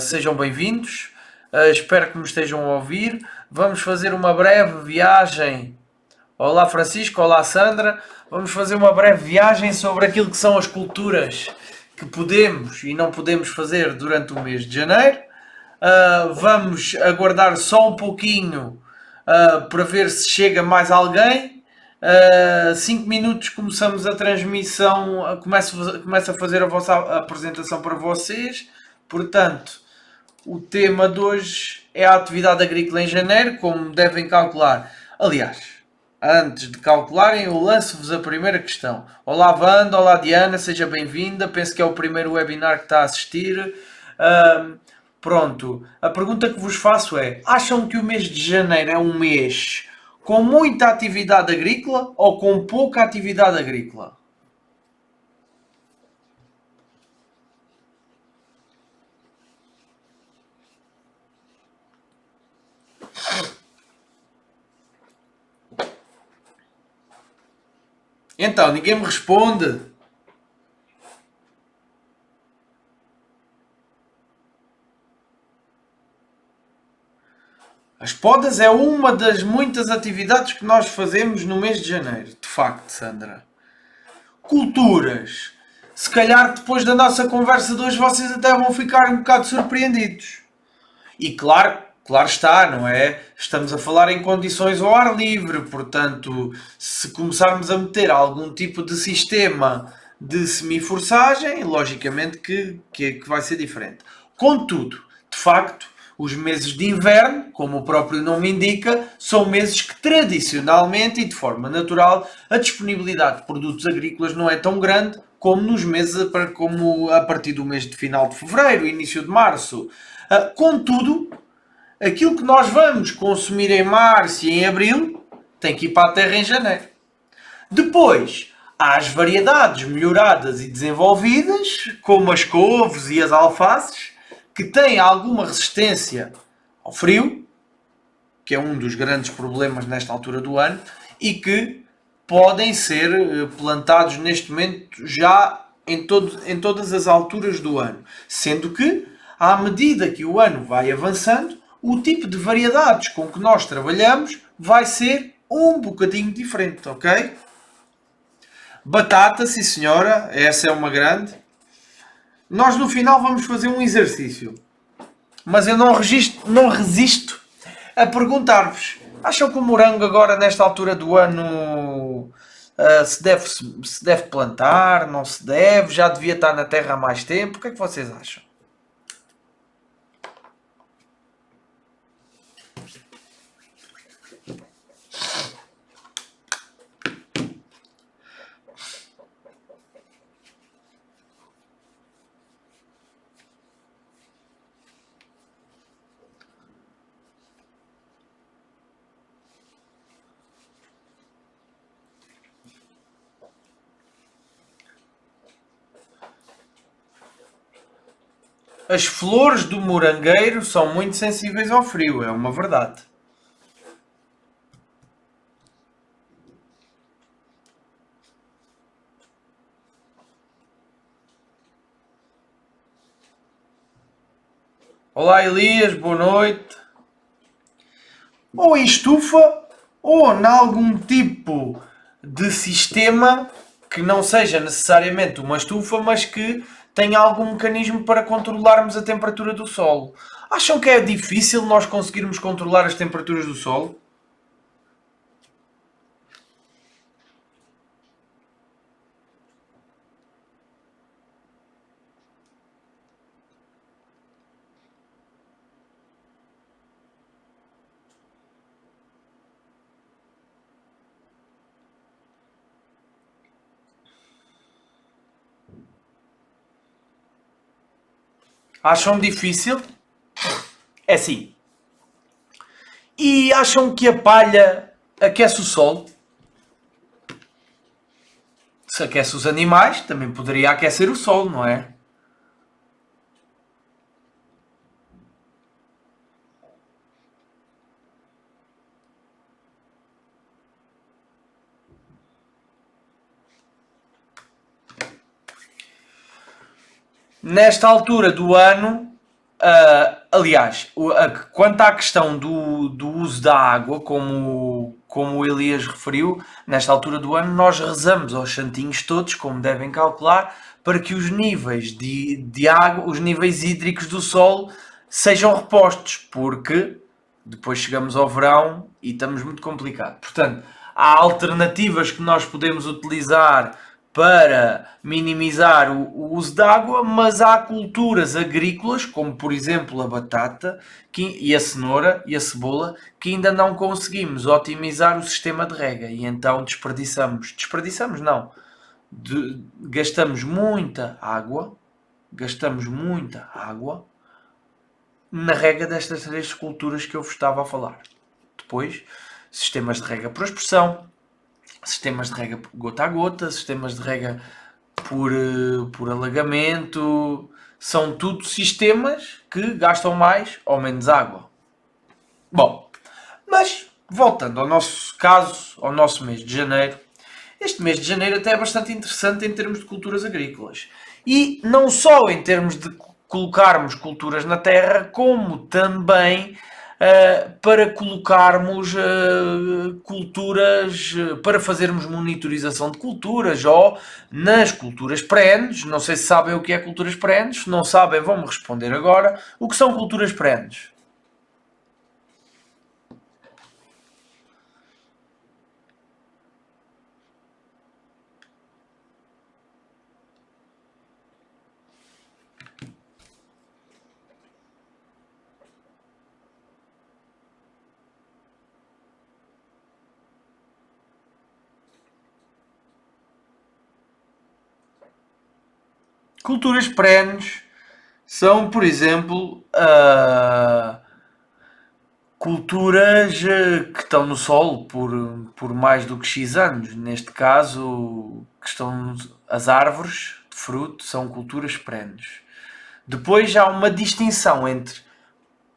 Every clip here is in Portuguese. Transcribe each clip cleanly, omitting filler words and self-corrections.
Sejam bem-vindos. Espero que me estejam a ouvir. Vamos fazer uma breve viagem. Olá Francisco, olá Sandra. Vamos fazer uma breve viagem sobre aquilo que são as culturas que podemos e não podemos fazer durante o mês de janeiro. Vamos aguardar só um pouquinho para ver se chega mais alguém. 5 minutos começamos a transmissão, começo a fazer a vossa apresentação para vocês. Portanto, o tema de hoje é a atividade agrícola em janeiro, como devem calcular. Aliás, antes de calcularem, eu lanço-vos a primeira questão. Olá Wanda, olá Diana, seja bem-vinda. Penso que é o primeiro webinar que está a assistir. Pronto, a pergunta que vos faço é: acham que o mês de janeiro é um mês com muita atividade agrícola ou com pouca atividade agrícola? Então, ninguém me responde. As podas é uma das muitas atividades que nós fazemos no mês de janeiro. De facto, Sandra. Culturas. Se calhar depois da nossa conversa de hoje vocês até vão ficar um bocado surpreendidos. E claro está, não é? Estamos a falar em condições ao ar livre, portanto, se começarmos a meter algum tipo de sistema de semiforçagem, logicamente que vai ser diferente. Contudo, de facto, os meses de inverno, como o próprio nome indica, são meses que tradicionalmente e de forma natural a disponibilidade de produtos agrícolas não é tão grande como nos meses como a partir do mês de final de fevereiro, início de março. Contudo, aquilo que nós vamos consumir em março e em abril tem que ir para a terra em janeiro. Depois, há as variedades melhoradas e desenvolvidas, como as couves e as alfaces, que têm alguma resistência ao frio, que é um dos grandes problemas nesta altura do ano, e que podem ser plantados neste momento já em todas as alturas do ano. Sendo que, à medida que o ano vai avançando, o tipo de variedades com que nós trabalhamos vai ser um bocadinho diferente, ok? Batata, sim senhora, essa é uma grande. Nós no final vamos fazer um exercício. Mas eu não resisto a perguntar-vos: acham que o morango agora, nesta altura do ano, se deve plantar? Não se deve? Já devia estar na terra há mais tempo? O que é que vocês acham? As flores do morangueiro são muito sensíveis ao frio, é uma verdade. Olá Elias, boa noite. Ou em estufa, ou em algum tipo de sistema que não seja necessariamente uma estufa, mas que tenha algum mecanismo para controlarmos a temperatura do solo. Acham que é difícil nós conseguirmos controlar as temperaturas do solo? Acham difícil? É sim. E acham que a palha aquece o solo? Se aquece os animais, também poderia aquecer o solo, não é? Nesta altura do ano, Aliás, quanto à questão do uso da água, como o Elias referiu, nesta altura do ano nós rezamos aos santinhos todos, como devem calcular, para que os níveis de água, os níveis hídricos do solo sejam repostos, porque depois chegamos ao verão e estamos muito complicados. Portanto, há alternativas que nós podemos utilizar para minimizar o uso de água, mas há culturas agrícolas, como por exemplo a batata e a cenoura e a cebola, que ainda não conseguimos otimizar o sistema de rega e então desperdiçamos não, gastamos muita água na rega destas três culturas que eu vos estava a falar. Depois, sistemas de rega por aspersão, sistemas de rega gota a gota, sistemas de rega por alagamento, são tudo sistemas que gastam mais ou menos água. Bom, mas voltando ao nosso caso, ao nosso mês de janeiro, este mês de janeiro até é bastante interessante em termos de culturas agrícolas. E não só em termos de colocarmos culturas na terra, como também para colocarmos culturas, para fazermos monitorização de culturas ou nas culturas perenes. Não sei se sabem o que é culturas perenes. Se não sabem, vão-me responder agora. O que são culturas perenes? Culturas perenes são, por exemplo, culturas que estão no solo por mais do que X anos. Neste caso, que estão as árvores de fruto são culturas perenes. Depois há uma distinção entre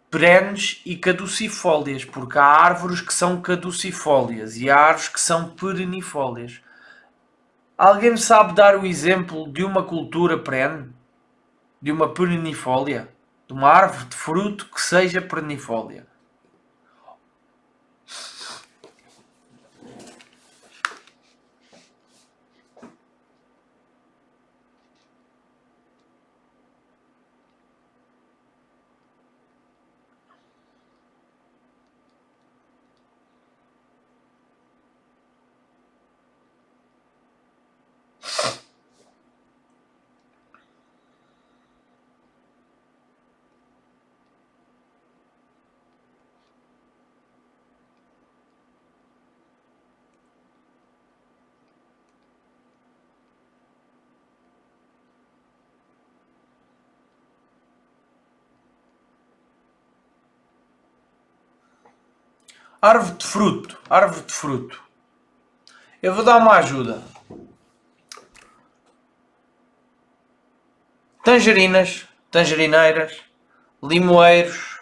perenes e caducifólias, porque há árvores que são caducifólias e há árvores que são perennifólias. Alguém me sabe dar o exemplo de uma cultura perene? De uma perennifólia? De uma árvore de fruto que seja perennifólia? Árvore de fruto, árvore de fruto. Eu vou dar uma ajuda. Tangerinas, tangerineiras, limoeiros,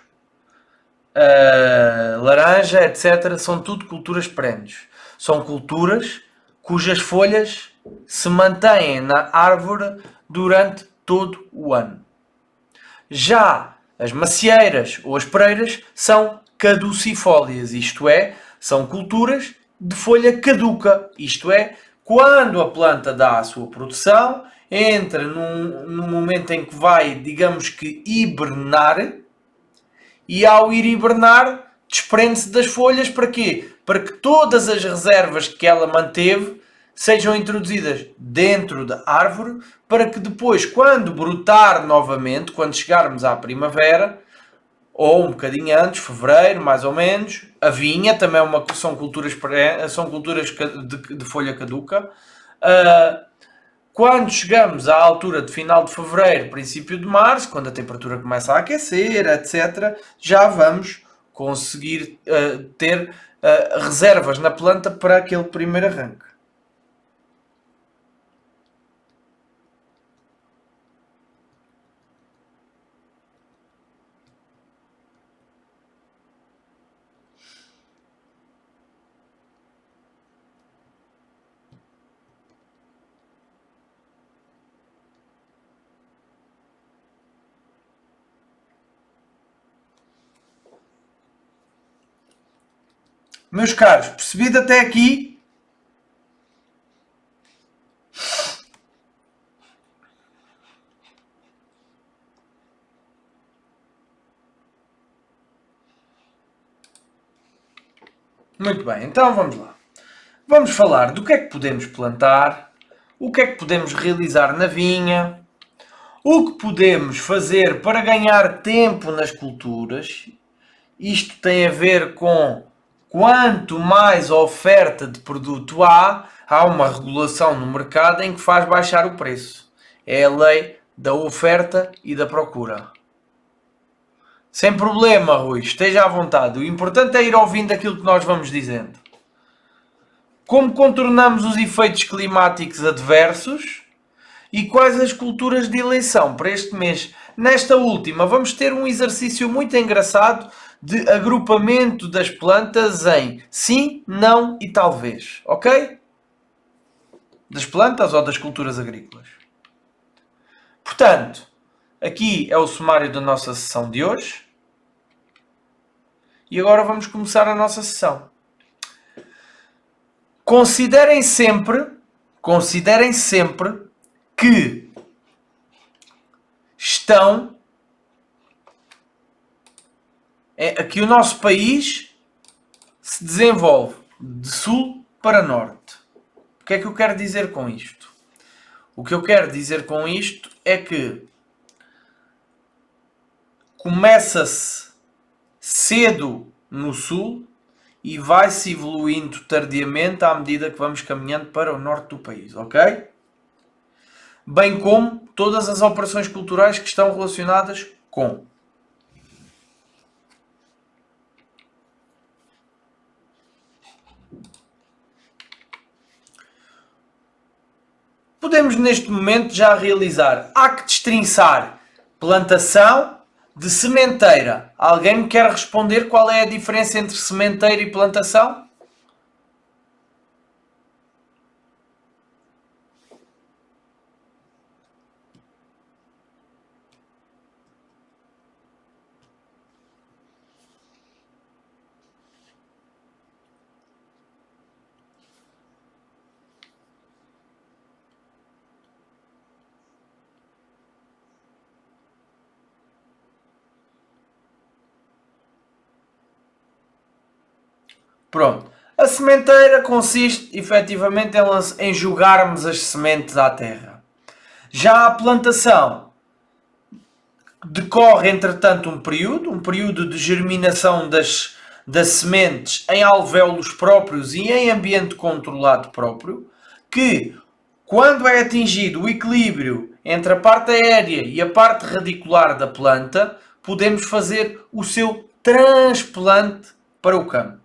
laranja, etc. São tudo culturas perenes. São culturas cujas folhas se mantêm na árvore durante todo o ano. Já as macieiras ou as pereiras são caducifólias, isto é, são culturas de folha caduca, isto é, quando a planta dá a sua produção, entra num momento em que vai, digamos que, hibernar, e ao ir hibernar, desprende-se das folhas para quê? Para que todas as reservas que ela manteve sejam introduzidas dentro da árvore, para que depois, quando brotar novamente, quando chegarmos à primavera, ou um bocadinho antes, fevereiro, mais ou menos, a vinha também são culturas de folha caduca. Quando chegamos à altura de final de fevereiro, princípio de março, quando a temperatura começa a aquecer, etc., já vamos conseguir ter reservas na planta para aquele primeiro arranque. Meus caros, percebido até aqui? Muito bem, então vamos lá. Vamos falar do que é que podemos plantar, o que é que podemos realizar na vinha, o que podemos fazer para ganhar tempo nas culturas. Isto tem a ver com quanto mais oferta de produto há uma regulação no mercado em que faz baixar o preço. É a lei da oferta e da procura. Sem problema, Rui, esteja à vontade. O importante é ir ouvindo aquilo que nós vamos dizendo. Como contornamos os efeitos climáticos adversos e quais as culturas de eleição para este mês. Nesta última, vamos ter um exercício muito engraçado de agrupamento das plantas em sim, não e talvez. Ok? Das plantas ou das culturas agrícolas. Portanto, aqui é o sumário da nossa sessão de hoje. E agora vamos começar a nossa sessão. Considerem sempre que que o nosso país se desenvolve de sul para norte. O que é que eu quero dizer com isto? O que eu quero dizer com isto é que começa-se cedo no sul e vai-se evoluindo tardiamente à medida que vamos caminhando para o norte do país, ok? Bem como todas as operações culturais que estão relacionadas com. Podemos neste momento já realizar. Há que destrinçar plantação de sementeira. Alguém me quer responder qual é a diferença entre sementeira e plantação? Pronto. A sementeira consiste efetivamente em jogarmos as sementes à terra. Já a plantação decorre, entretanto, um período de germinação das sementes em alvéolos próprios e em ambiente controlado próprio, que, quando é atingido o equilíbrio entre a parte aérea e a parte radicular da planta, podemos fazer o seu transplante para o campo.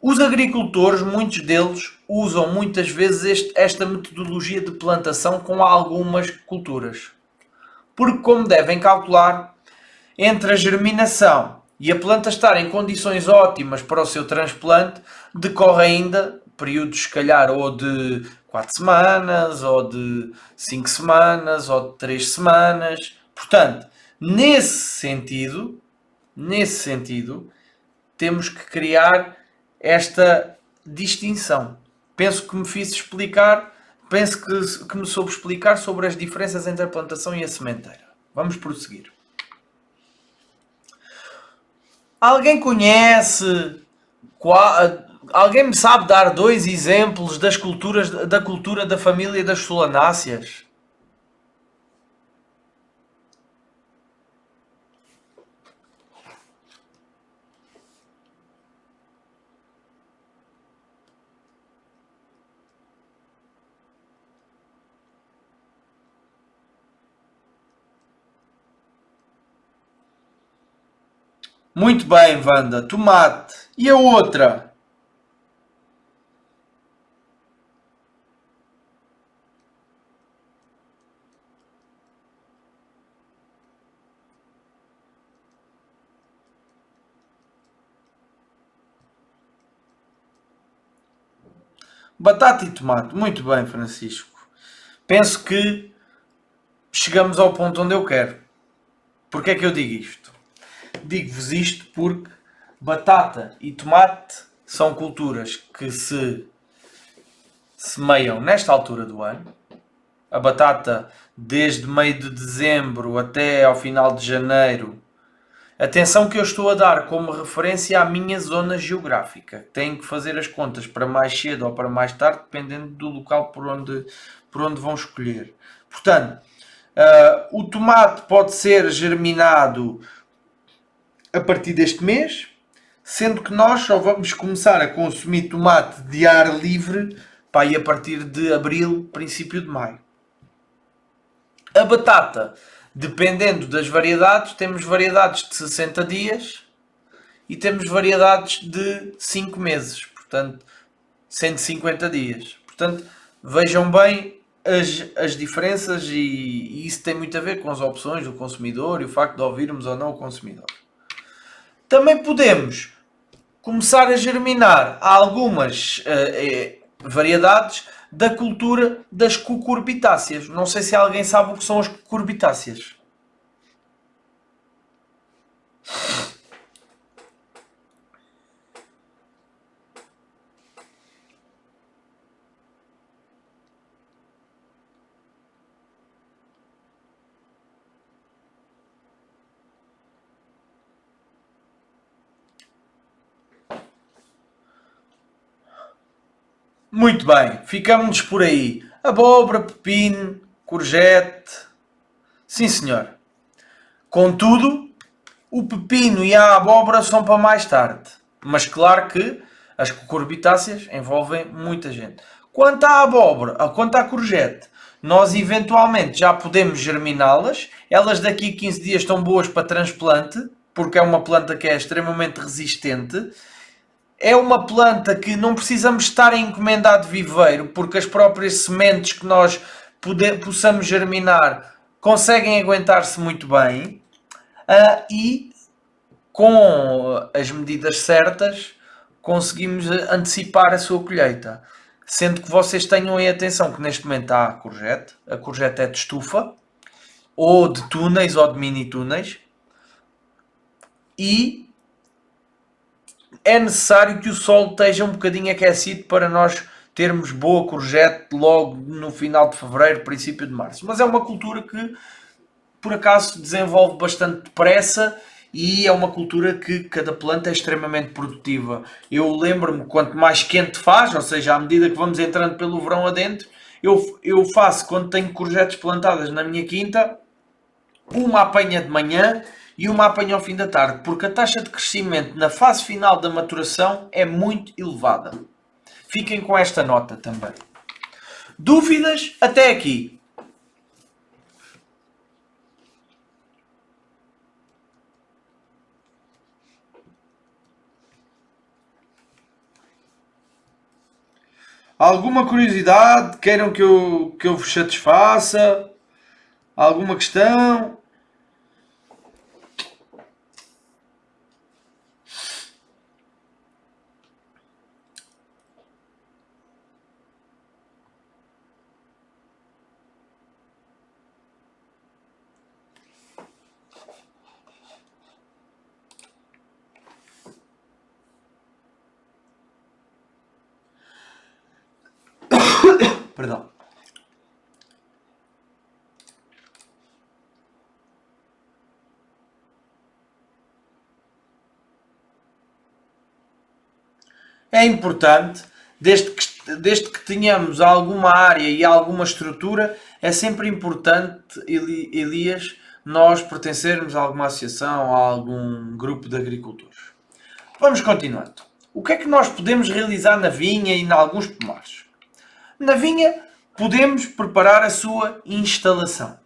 Os agricultores, muitos deles, usam muitas vezes esta metodologia de plantação com algumas culturas. Porque, como devem calcular, entre a germinação e a planta estar em condições ótimas para o seu transplante, decorre ainda períodos, se calhar, ou de 4 semanas, ou de 5 semanas, ou de 3 semanas. Portanto, nesse sentido, temos que criar esta distinção. Penso que me fiz explicar, penso que me soube explicar sobre as diferenças entre a plantação e a sementeira. Vamos prosseguir. Alguém conhece, alguém me sabe dar 2 exemplos das culturas, da cultura da família das solanáceas? Muito bem, Wanda. Tomate. E a outra? Batata e tomate. Muito bem, Francisco. Penso que chegamos ao ponto onde eu quero. Porquê é que eu digo isto? Digo-vos isto porque batata e tomate são culturas que se semeiam nesta altura do ano. A batata desde meio de dezembro até ao final de janeiro. Atenção que eu estou a dar como referência à minha zona geográfica. Tenho que fazer as contas para mais cedo ou para mais tarde, dependendo do local por onde vão escolher. Portanto, o tomate pode ser germinado a partir deste mês, sendo que nós só vamos começar a consumir tomate de ar livre para ir a partir de abril, princípio de maio. A batata, dependendo das variedades, temos variedades de 60 dias e temos variedades de 5 meses, portanto 150 dias. Portanto, vejam bem as diferenças e isso tem muito a ver com as opções do consumidor e o facto de ouvirmos ou não o consumidor. Também podemos começar a germinar algumas variedades da cultura das cucurbitáceas. Não sei se alguém sabe o que são as cucurbitáceas. Muito bem, ficamos por aí. Abóbora, pepino, courgette. Sim, senhor. Contudo, o pepino e a abóbora são para mais tarde. Mas claro que as cucurbitáceas envolvem muita gente. Quanto à abóbora, quanto à courgette, nós eventualmente já podemos germiná-las. Elas daqui a 15 dias estão boas para transplante, porque é uma planta que é extremamente resistente. É uma planta que não precisamos estar a encomendar de viveiro, porque as próprias sementes que nós possamos germinar conseguem aguentar-se muito bem e com as medidas certas conseguimos antecipar a sua colheita. Sendo que vocês tenham em atenção que neste momento há a courgette é de estufa, ou de túneis ou de mini túneis, e é necessário que o solo esteja um bocadinho aquecido para nós termos boa courgette logo no final de fevereiro, princípio de março. Mas é uma cultura que, por acaso, desenvolve bastante depressa e é uma cultura que cada planta é extremamente produtiva. Eu lembro-me, quanto mais quente faz, ou seja, à medida que vamos entrando pelo verão adentro, eu faço, quando tenho courgettes plantadas na minha quinta, uma apanha de manhã e uma apanha ao fim da tarde, porque a taxa de crescimento na fase final da maturação é muito elevada. Fiquem com esta nota também. Dúvidas até aqui? Alguma curiosidade? Queiram que eu vos satisfaça? Alguma questão? Perdão. É importante, desde que tenhamos alguma área e alguma estrutura, é sempre importante, Elias, nós pertencermos a alguma associação, a algum grupo de agricultores. Vamos continuando. O que é que nós podemos realizar na vinha e em alguns pomares? Na vinha, podemos preparar a sua instalação.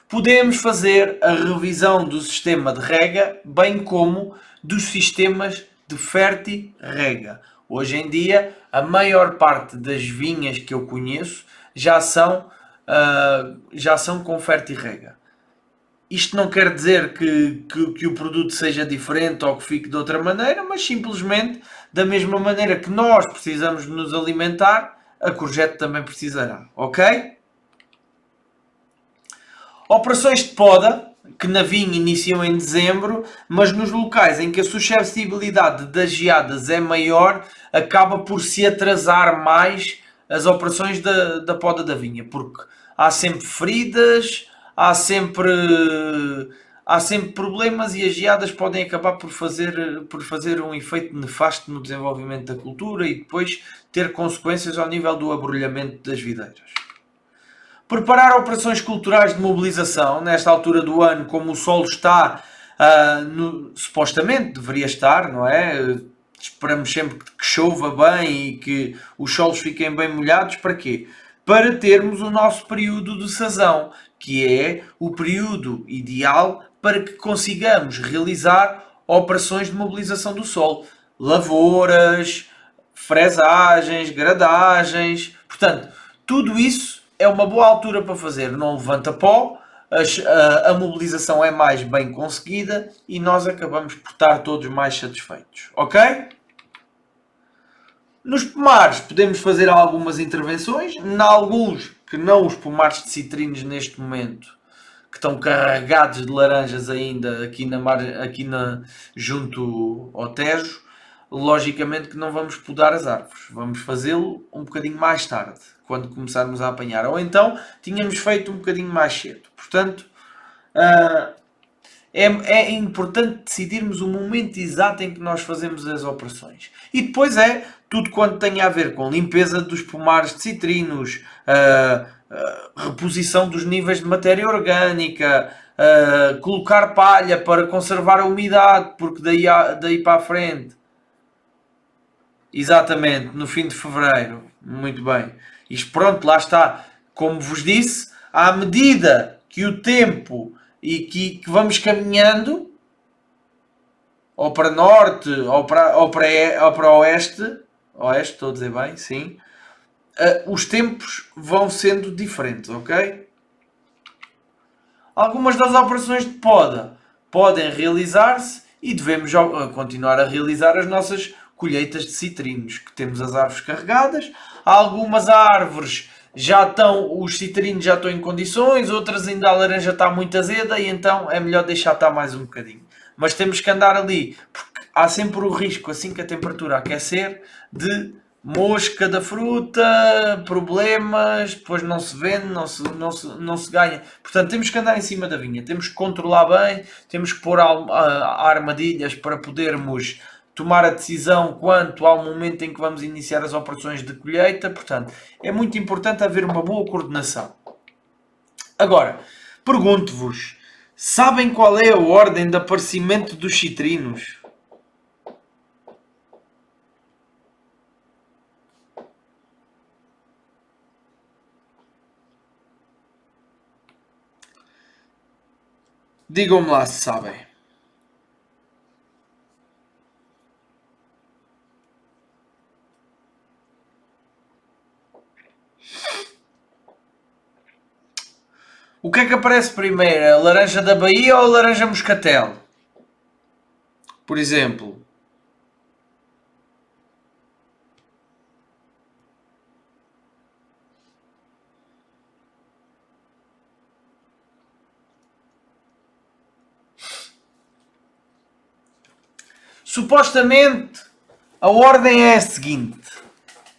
Podemos fazer a revisão do sistema de rega, bem como dos sistemas de fertirrega. Hoje em dia, a maior parte das vinhas que eu conheço já são com fertirrega. Isto não quer dizer que o produto seja diferente ou que fique de outra maneira, mas simplesmente da mesma maneira que nós precisamos de nos alimentar, a courgette também precisará, ok? Operações de poda. que na vinha iniciam em dezembro, mas nos locais em que a suscetibilidade das geadas é maior, acaba por se atrasar mais as operações da poda da vinha, porque há sempre feridas, há sempre, há sempre problemas e as geadas podem acabar por fazer um efeito nefasto no desenvolvimento da cultura e depois ter consequências ao nível do abrolhamento das videiras. Preparar operações culturais de mobilização nesta altura do ano, como o solo está, supostamente deveria estar, não é? Esperamos sempre que chova bem e que os solos fiquem bem molhados. Para quê? Para termos o nosso período de sazão, que é o período ideal para que consigamos realizar operações de mobilização do solo. Lavouras, fresagens, gradagens. Portanto, tudo isso é uma boa altura para fazer. Não levanta pó, a mobilização é mais bem conseguida e nós acabamos por estar todos mais satisfeitos. Ok? Nos pomares podemos fazer algumas intervenções. Em alguns que não os pomares de citrinos neste momento, que estão carregados de laranjas ainda junto ao Tejo, logicamente que não vamos podar as árvores. Vamos fazê-lo um bocadinho mais tarde, quando começarmos a apanhar. Ou então tínhamos feito um bocadinho mais cedo. Portanto, é importante decidirmos o momento exato em que nós fazemos as operações. E depois é tudo quanto tem a ver com limpeza dos pomares de citrinos, reposição dos níveis de matéria orgânica, colocar palha para conservar a umidade, porque daí para a frente. Exatamente, no fim de fevereiro. Muito bem. Isto pronto, lá está. Como vos disse, à medida que o tempo e que vamos caminhando, ou para norte, ou para oeste, estou a dizer bem, sim, os tempos vão sendo diferentes, ok? Algumas das operações de poda podem realizar-se e devemos continuar a realizar as nossas colheitas de citrinos, que temos as árvores carregadas. Algumas árvores os citrinos já estão em condições, outras ainda a laranja está muito azeda e então é melhor deixar estar mais um bocadinho. Mas temos que andar ali, porque há sempre o risco, assim que a temperatura aquecer, de mosca da fruta, problemas, depois não se vende, não se ganha. Portanto, temos que andar em cima da vinha, temos que controlar bem, temos que pôr armadilhas para podermos tomar a decisão quanto ao momento em que vamos iniciar as operações de colheita. Portanto, é muito importante haver uma boa coordenação. Agora, pergunto-vos, sabem qual é a ordem de aparecimento dos citrinos? Digam-me lá se sabem. O que é que aparece primeiro? A laranja da Bahia ou a laranja moscatel? Por exemplo. Supostamente a ordem é a seguinte: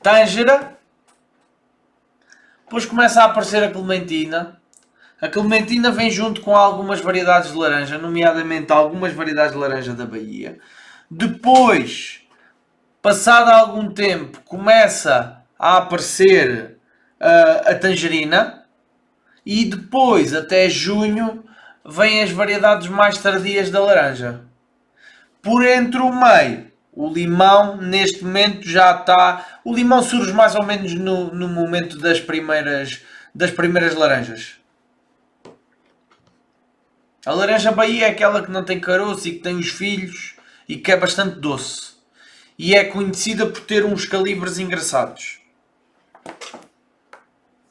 tângera, depois começa a aparecer a clementina. A clementina vem junto com algumas variedades de laranja, nomeadamente algumas variedades de laranja da Bahia. Depois, passado algum tempo, começa a aparecer a tangerina. E depois, até junho, vêm as variedades mais tardias da laranja. Por entre o meio, o limão neste momento já está. O limão surge mais ou menos no momento das primeiras laranjas. A laranja Bahia é aquela que não tem caroço e que tem os filhos e que é bastante doce. E é conhecida por ter uns calibres engraçados.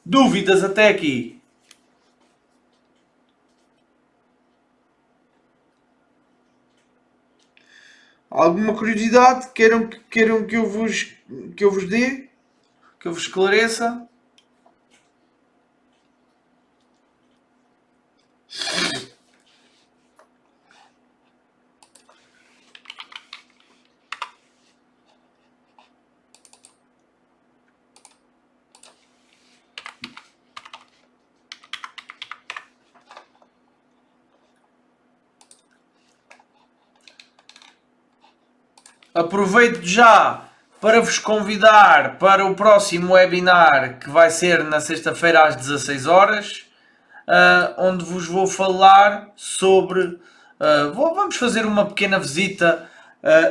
Dúvidas até aqui? Alguma curiosidade? Queiram que eu vos dê? Que eu vos esclareça? Aproveito já para vos convidar para o próximo webinar que vai ser na sexta-feira às 16 horas, onde vos vou falar sobre... vamos fazer uma pequena visita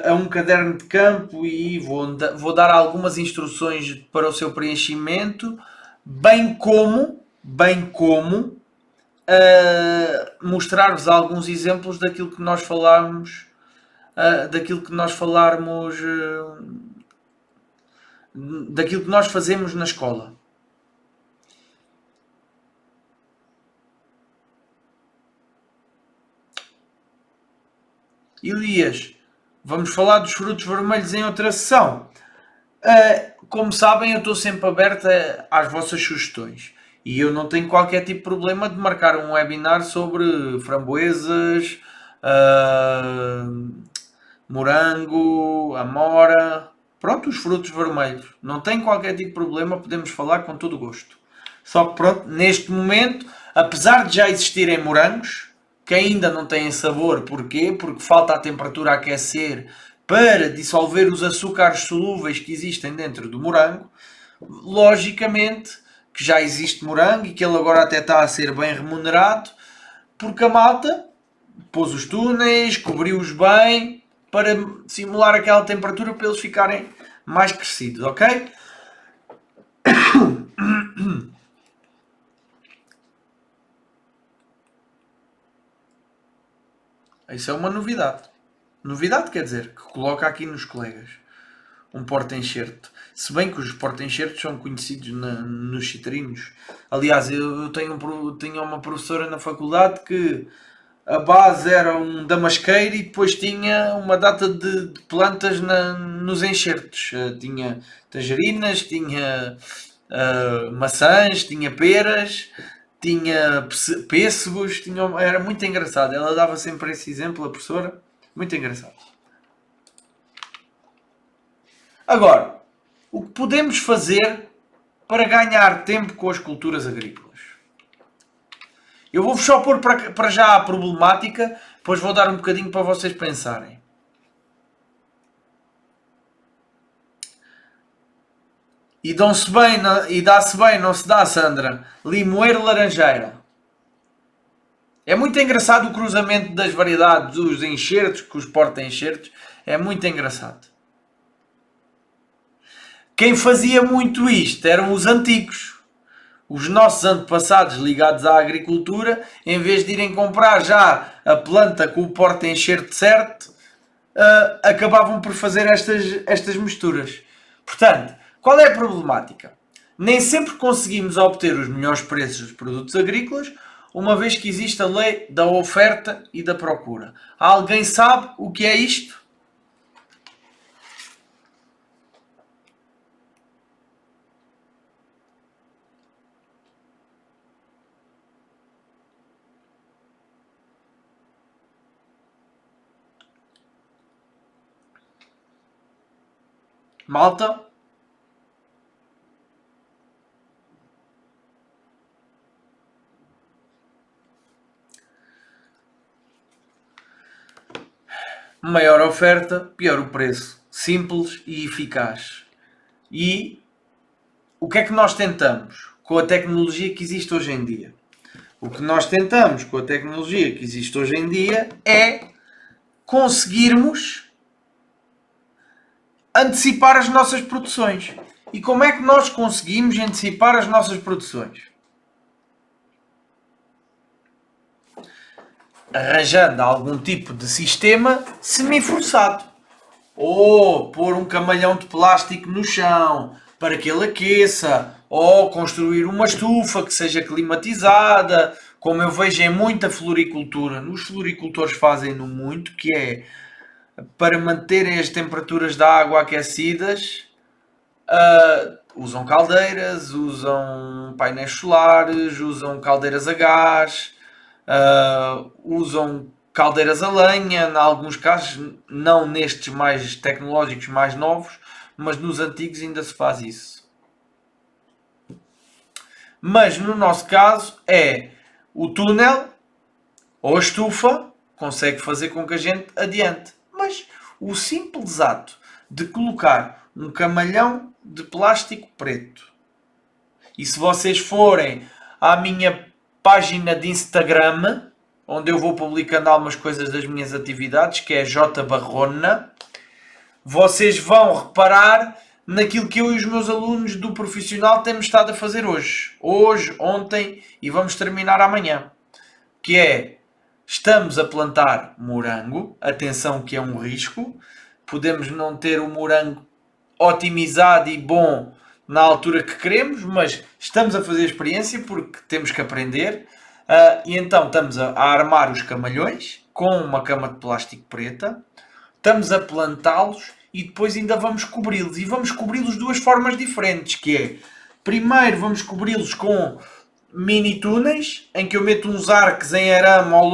a um caderno de campo e vou dar algumas instruções para o seu preenchimento, bem como mostrar-vos alguns exemplos daquilo que nós falarmos, daquilo que nós fazemos na escola. Elias, vamos falar dos frutos vermelhos em outra sessão. Como sabem, eu estou sempre aberta às vossas sugestões. E eu não tenho qualquer tipo de problema de marcar um webinar sobre framboesas, morango, amora, pronto, os frutos vermelhos. Não tem qualquer tipo de problema, podemos falar com todo o gosto. Só que pronto, neste momento, apesar de já existirem morangos, que ainda não têm sabor, porquê? Porque falta a temperatura a aquecer para dissolver os açúcares solúveis que existem dentro do morango. Logicamente que já existe morango e que ele agora até está a ser bem remunerado, porque a malta pôs os túneis, cobriu-os bem para simular aquela temperatura para eles ficarem mais crescidos, ok? Isso é uma novidade. Novidade quer dizer que coloca aqui nos colegas um porta-enxerto. Se bem que os porta-enxertos são conhecidos nos citrinos. Aliás, eu tenho uma professora na faculdade que a base era um damasqueiro e depois tinha uma data de plantas nos enxertos. Tinha tangerinas, tinha maçãs, tinha peras, tinha pêssegos, era muito engraçado. Ela dava sempre esse exemplo, a professora. Muito engraçado. Agora, o que podemos fazer para ganhar tempo com as culturas agrícolas? Eu vou-vos só pôr para já a problemática, depois vou dar um bocadinho para vocês pensarem. E dão-se bem, e dá-se bem, não se dá, Sandra? Limoeiro laranjeira. É muito engraçado o cruzamento das variedades dos enxertos, com os porta-enxertos. É muito engraçado. Quem fazia muito isto eram os antigos. Os nossos antepassados ligados à agricultura, em vez de irem comprar já a planta com o porta-enxerto certo, acabavam por fazer estas misturas. Portanto, qual é a problemática? Nem sempre conseguimos obter os melhores preços dos produtos agrícolas, uma vez que existe a lei da oferta e da procura. Alguém sabe o que é isto? Malta? Maior oferta, pior o preço. Simples e eficaz. E o que é que nós tentamos com a tecnologia que existe hoje em dia? O que nós tentamos com a tecnologia que existe hoje em dia é conseguirmos antecipar as nossas produções. E como é que nós conseguimos antecipar as nossas produções? Arranjando algum tipo de sistema semi-forçado. Ou pôr um camalhão de plástico no chão para que ele aqueça, ou construir uma estufa que seja climatizada, como eu vejo em muita floricultura. Os floricultores fazem-no muito, que é para manterem as temperaturas da água aquecidas, usam caldeiras, usam painéis solares, usam caldeiras a gás, usam caldeiras a lenha, em alguns casos, não nestes mais tecnológicos, mais novos, mas nos antigos ainda se faz isso. Mas no nosso caso é o túnel ou a estufa consegue fazer com que a gente adiante. Mas o simples ato de colocar um camalhão de plástico preto. E se vocês forem à minha página de Instagram, onde eu vou publicando algumas coisas das minhas atividades, que é J Barrona, vocês vão reparar naquilo que eu e os meus alunos do profissional temos estado a fazer hoje. Hoje, ontem e vamos terminar amanhã. Que é, estamos a plantar morango. Atenção que é um risco. Podemos não ter o morango otimizado e bom na altura que queremos, mas estamos a fazer a experiência porque temos que aprender. E então estamos a armar os camalhões com uma cama de plástico preta. Estamos a plantá-los e depois ainda vamos cobri-los. E vamos cobri-los de duas formas diferentes, que é, primeiro vamos cobri-los com mini túneis, em que eu meto uns arcos em arame ao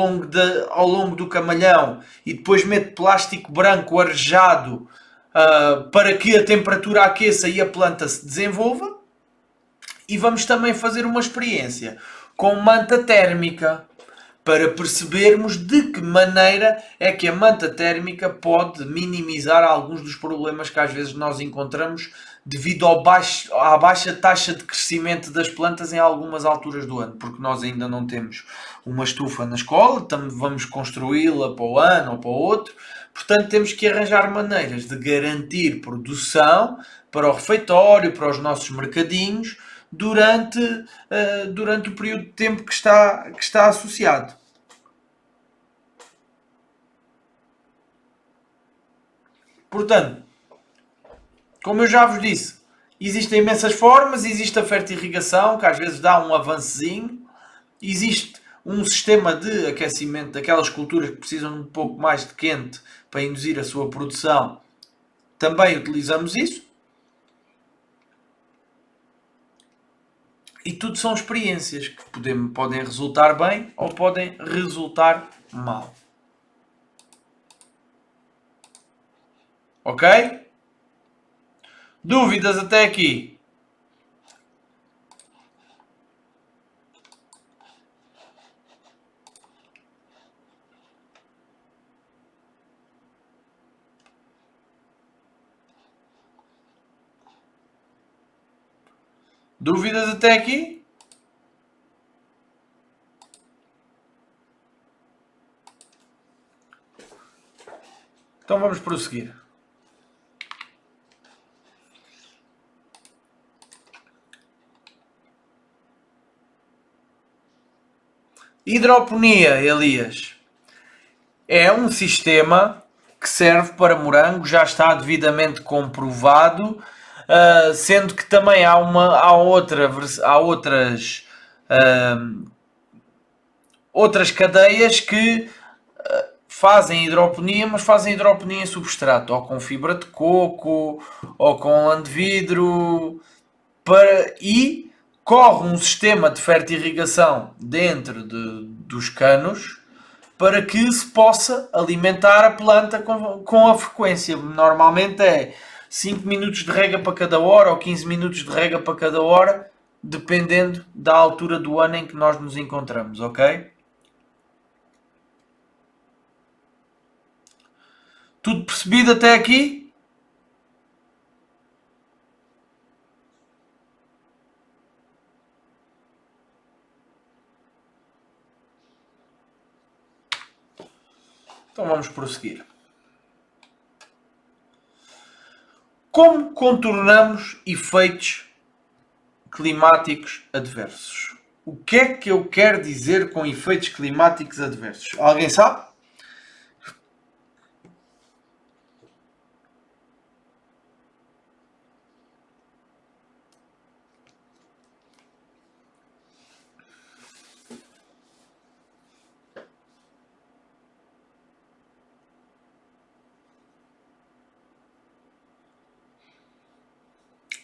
longo do camalhão e depois meto plástico branco arejado para que a temperatura aqueça e a planta se desenvolva. E vamos também fazer uma experiência com manta térmica, para percebermos de que maneira é que a manta térmica pode minimizar alguns dos problemas que às vezes nós encontramos devido à baixa taxa de crescimento das plantas em algumas alturas do ano, porque nós ainda não temos uma estufa na escola, vamos construí-la para o ano ou para o outro, portanto temos que arranjar maneiras de garantir produção para o refeitório, para os nossos mercadinhos, durante o período de tempo que está associado. Portanto, como eu já vos disse, existem imensas formas, existe a fertirrigação, que às vezes dá um avancezinho, existe um sistema de aquecimento daquelas culturas que precisam de um pouco mais de quente para induzir a sua produção, também utilizamos isso. E tudo são experiências que podem resultar bem ou podem resultar mal. Ok? Dúvidas até aqui? Dúvidas até aqui? Então vamos prosseguir. Hidroponia, Elias, é um sistema que serve para morango, já está devidamente comprovado, sendo que também há outras cadeias que fazem hidroponia, mas fazem hidroponia em substrato, ou com fibra de coco, ou com lã de vidro, e corre um sistema de fertirrigação dentro dos canos para que se possa alimentar a planta com a frequência. Normalmente é 5 minutos de rega para cada hora ou 15 minutos de rega para cada hora, dependendo da altura do ano em que nós nos encontramos, ok? Tudo percebido até aqui? Então vamos prosseguir. Como contornamos efeitos climáticos adversos? O que é que eu quero dizer com efeitos climáticos adversos? Alguém sabe?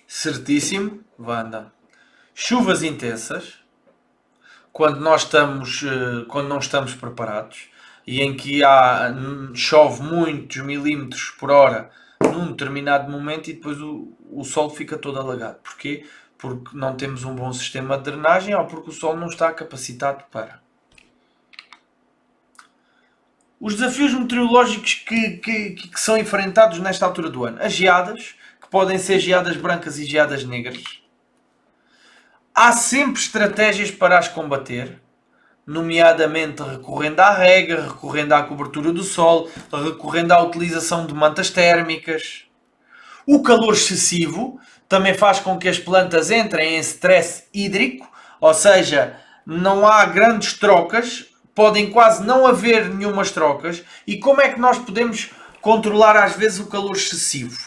Certíssimo, Wanda. Chuvas intensas, quando não estamos preparados e em que chove muitos milímetros por hora num determinado momento e depois o solo fica todo alagado. Porquê? Porque não temos um bom sistema de drenagem ou porque o solo não está capacitado para. Os desafios meteorológicos que são enfrentados nesta altura do ano. As geadas, que podem ser geadas brancas e geadas negras. Há sempre estratégias para as combater, nomeadamente recorrendo à rega, recorrendo à cobertura do sol, recorrendo à utilização de mantas térmicas. O calor excessivo também faz com que as plantas entrem em stress hídrico, ou seja, não há grandes trocas, podem quase não haver nenhumas trocas. E como é que nós podemos controlar às vezes o calor excessivo?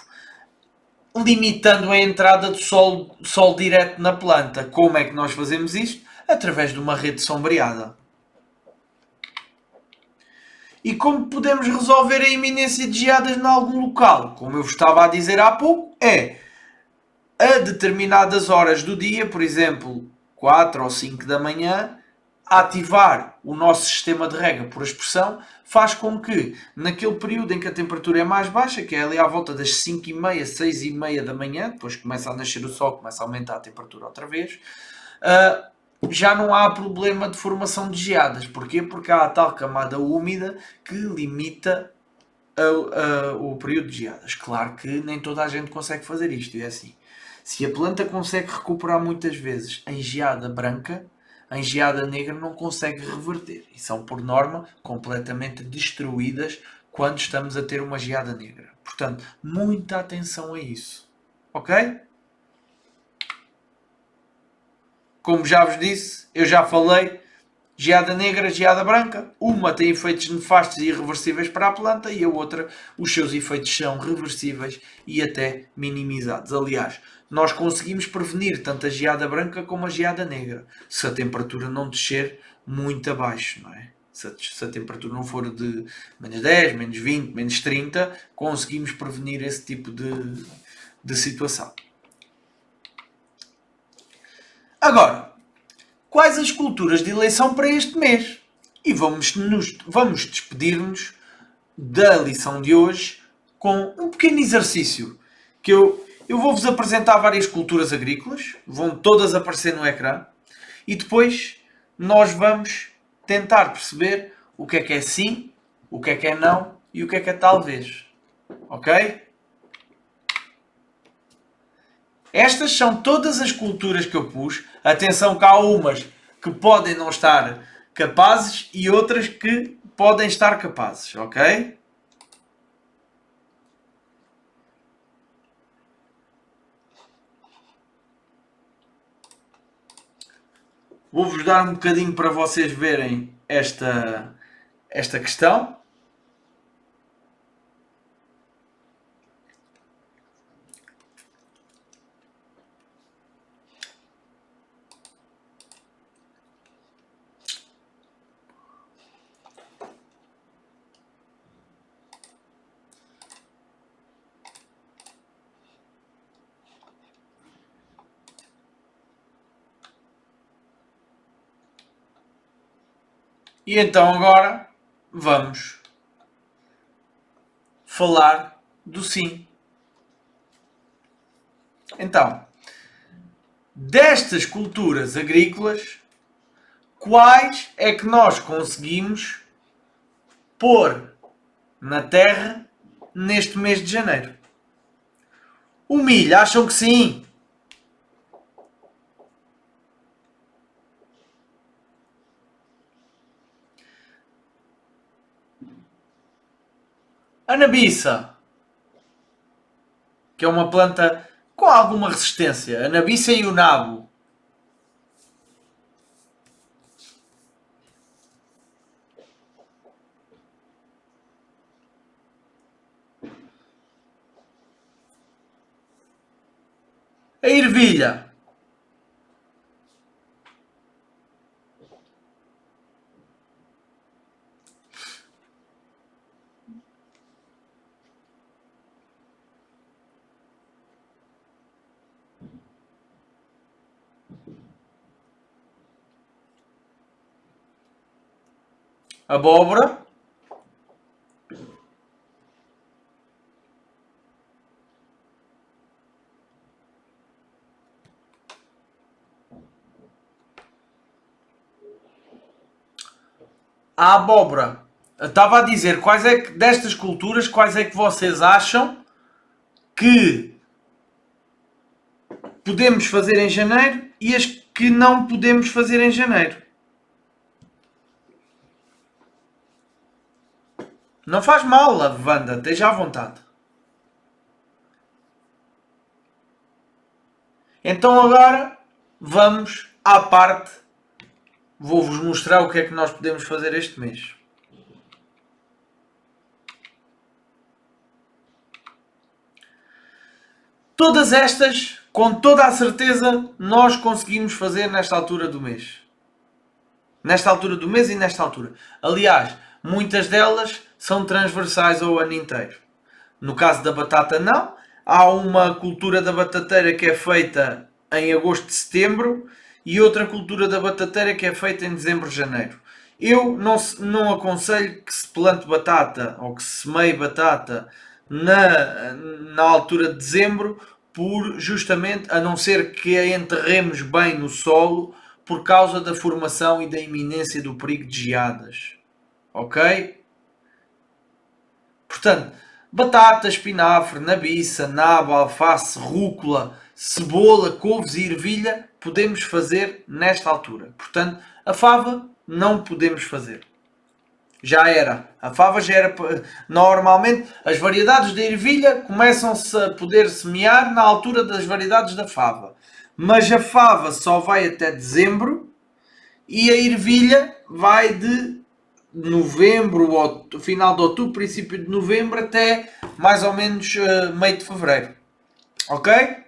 Limitando a entrada do sol direto na planta. Como é que nós fazemos isto? Através de uma rede sombreada. E como podemos resolver a iminência de geadas em algum local? Como eu vos estava a dizer há pouco, é a determinadas horas do dia, por exemplo, 4 ou 5 da manhã, ativar o nosso sistema de rega por aspersão faz com que, naquele período em que a temperatura é mais baixa, que é ali à volta das 5h30, 6h30 da manhã, depois começa a nascer o sol, começa a aumentar a temperatura outra vez, já não há problema de formação de geadas. Porquê? Porque há a tal camada úmida que limita o período de geadas. Claro que nem toda a gente consegue fazer isto. É assim, se a planta consegue recuperar muitas vezes em geada branca, em geada negra não consegue reverter. E são, por norma, completamente destruídas quando estamos a ter uma geada negra. Portanto, muita atenção a isso. Ok? Como já vos disse, eu já falei, geada negra, geada branca. Uma tem efeitos nefastos e irreversíveis para a planta e a outra, os seus efeitos são reversíveis e até minimizados. Aliás, nós conseguimos prevenir tanto a geada branca como a geada negra, se a temperatura não descer muito abaixo, não é? Se a temperatura não for de menos 10, menos 20, menos 30, conseguimos prevenir esse tipo de situação. Agora, quais as culturas de eleição para este mês? E vamos despedir-nos da lição de hoje com um pequeno exercício que eu vou-vos apresentar várias culturas agrícolas, vão todas aparecer no ecrã e depois nós vamos tentar perceber o que é sim, o que é não e o que é talvez. Ok? Estas são todas as culturas que eu pus. Atenção que há umas que podem não estar capazes e outras que podem estar capazes, ok? Vou-vos dar um bocadinho para vocês verem esta questão. E então agora vamos falar do sim. Então, destas culturas agrícolas, quais é que nós conseguimos pôr na terra neste mês de janeiro? O milho, acham que sim? A nabiça, que é uma planta com alguma resistência. A nabiça e o nabo. A ervilha. Abóbora. A abóbora Estava a dizer quais é que destas culturas, quais é que vocês acham que podemos fazer em janeiro e as que não podemos fazer em janeiro. Não faz mal, Wanda, esteja à vontade. Então agora vamos à parte. Vou-vos mostrar o que é que nós podemos fazer este mês. Todas estas, com toda a certeza, nós conseguimos fazer nesta altura do mês. Nesta altura do mês e nesta altura. Aliás, muitas delas são transversais ao ano inteiro. No caso da batata, não. Há uma cultura da batateira que é feita em agosto, setembro e outra cultura da batateira que é feita em dezembro, janeiro. Eu não aconselho que se plante batata ou que se semeie batata na altura de dezembro, por justamente a não ser que a enterremos bem no solo por causa da formação e da iminência do perigo de geadas. Ok? Portanto, batata, espinafre, nabiça, nabo, alface, rúcula, cebola, couves e ervilha podemos fazer nesta altura. Portanto, a fava não podemos fazer. Já era. A fava já era. Normalmente, as variedades da ervilha começam-se a poder semear na altura das variedades da fava. Mas a fava só vai até dezembro e a ervilha vai de novembro, ou final de outubro, princípio de novembro, até mais ou menos meio de fevereiro. Ok?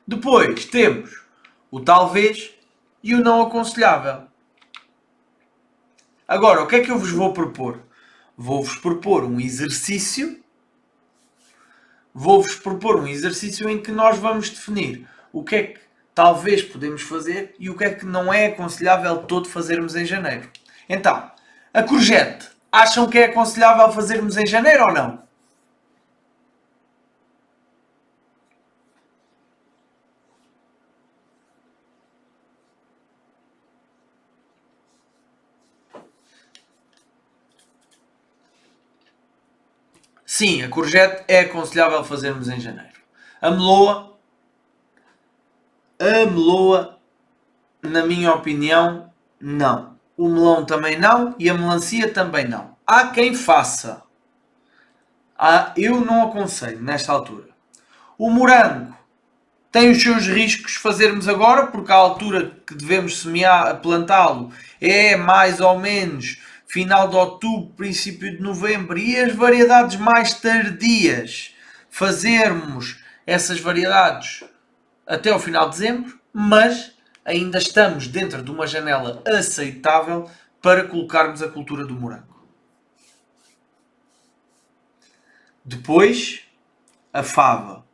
Depois temos o talvez e o não aconselhável. Agora, o que é que eu vos vou propor? Vou-vos propor um exercício. Vou-vos propor um exercício em que nós vamos definir o que é que talvez podemos fazer e o que é que não é aconselhável todo fazermos em janeiro. Então, a courgette, acham que é aconselhável fazermos em janeiro ou não? Sim, a courgette é aconselhável fazermos em janeiro. A meloa, na minha opinião, não. O melão também não e a melancia também não. Há quem faça. Eu não aconselho nesta altura. O morango tem os seus riscos fazermos agora, porque a altura que devemos semear, plantá-lo é mais ou menos final de outubro, princípio de novembro, e as variedades mais tardias fazermos essas variedades até ao final de dezembro, mas ainda estamos dentro de uma janela aceitável para colocarmos a cultura do morango. Depois, a fava.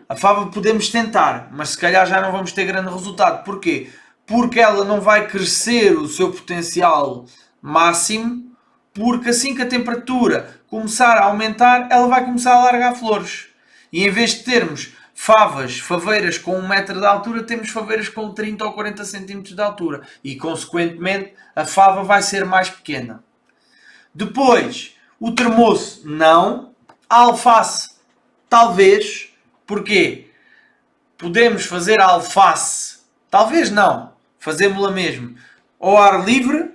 A fava podemos tentar, mas se calhar já não vamos ter grande resultado. Porquê? Porque ela não vai crescer o seu potencial máximo, porque assim que a temperatura começar a aumentar, ela vai começar a largar flores. E em vez de termos faveiras com 1 metro de altura, temos faveiras com 30 ou 40 centímetros de altura. E, consequentemente, a fava vai ser mais pequena. Depois, o termoço, não. A alface, talvez. Porquê? Podemos fazer a alface, talvez não, fazemos-la mesmo, ao ar livre,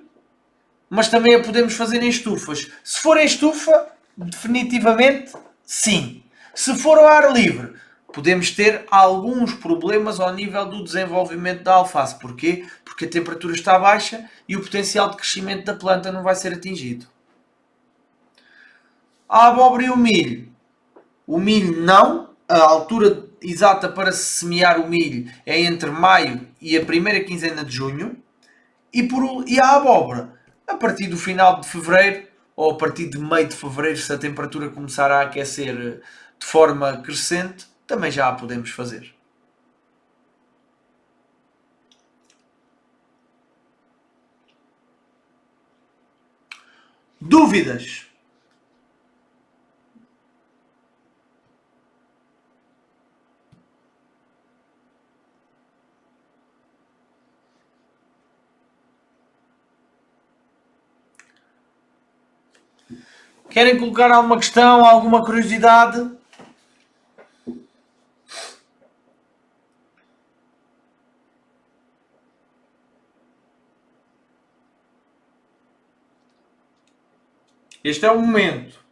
mas também a podemos fazer em estufas. Se for em estufa, definitivamente sim. Se for ao ar livre, podemos ter alguns problemas ao nível do desenvolvimento da alface. Porquê? Porque a temperatura está baixa e o potencial de crescimento da planta não vai ser atingido. A abóbora e o milho. O milho não. A altura exata para se semear o milho é entre maio e a primeira quinzena de junho. E a abóbora, a partir do final de fevereiro ou a partir de meio de fevereiro, se a temperatura começar a aquecer de forma crescente, também já a podemos fazer. Dúvidas? Querem colocar alguma questão, alguma curiosidade? Este é o momento.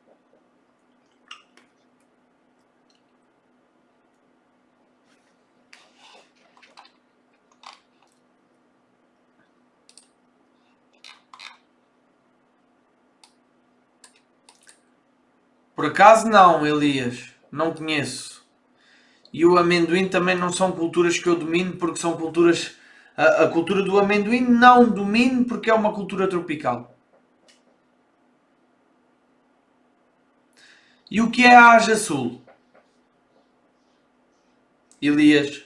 Por acaso não, Elias. Não conheço. E o amendoim também não são culturas que eu domino porque são culturas. A cultura do amendoim não domino porque é uma cultura tropical. E o que é a Aja Sul? Elias.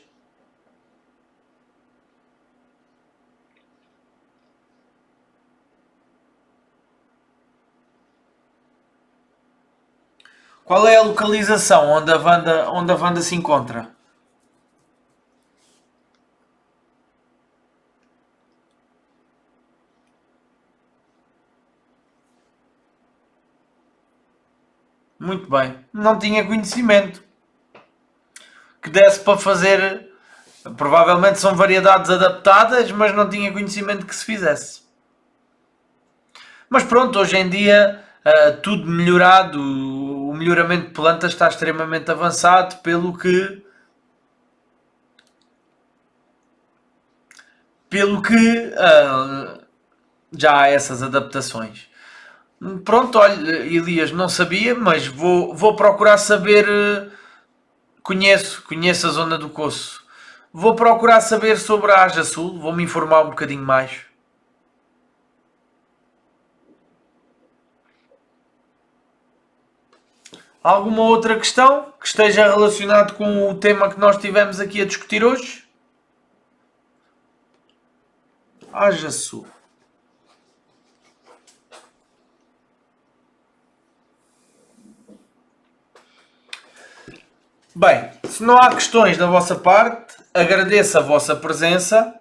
Qual é a localização onde a Wanda se encontra? Muito bem. Não tinha conhecimento. Que desse para fazer. Provavelmente são variedades adaptadas, mas não tinha conhecimento que se fizesse. Mas pronto, hoje em dia tudo melhorado, o melhoramento de plantas está extremamente avançado, pelo que já há essas adaptações. Pronto, olha, Elias, não sabia, mas vou procurar saber. Conheço a zona do Coço. Vou procurar saber sobre a Aja Sul, vou-me informar um bocadinho mais. Alguma outra questão que esteja relacionado com o tema que nós tivemos aqui a discutir hoje? Haja Sul. Bem, se não há questões da vossa parte, agradeço a vossa presença,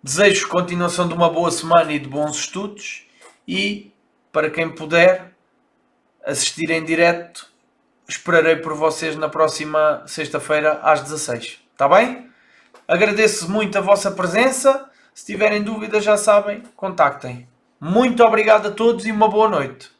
desejo continuação de uma boa semana e de bons estudos e, para quem puder assistir em direto, esperarei por vocês na próxima sexta-feira às 16. Está bem? Agradeço muito a vossa presença. Se tiverem dúvidas, já sabem, contactem. Muito obrigado a todos e uma boa noite.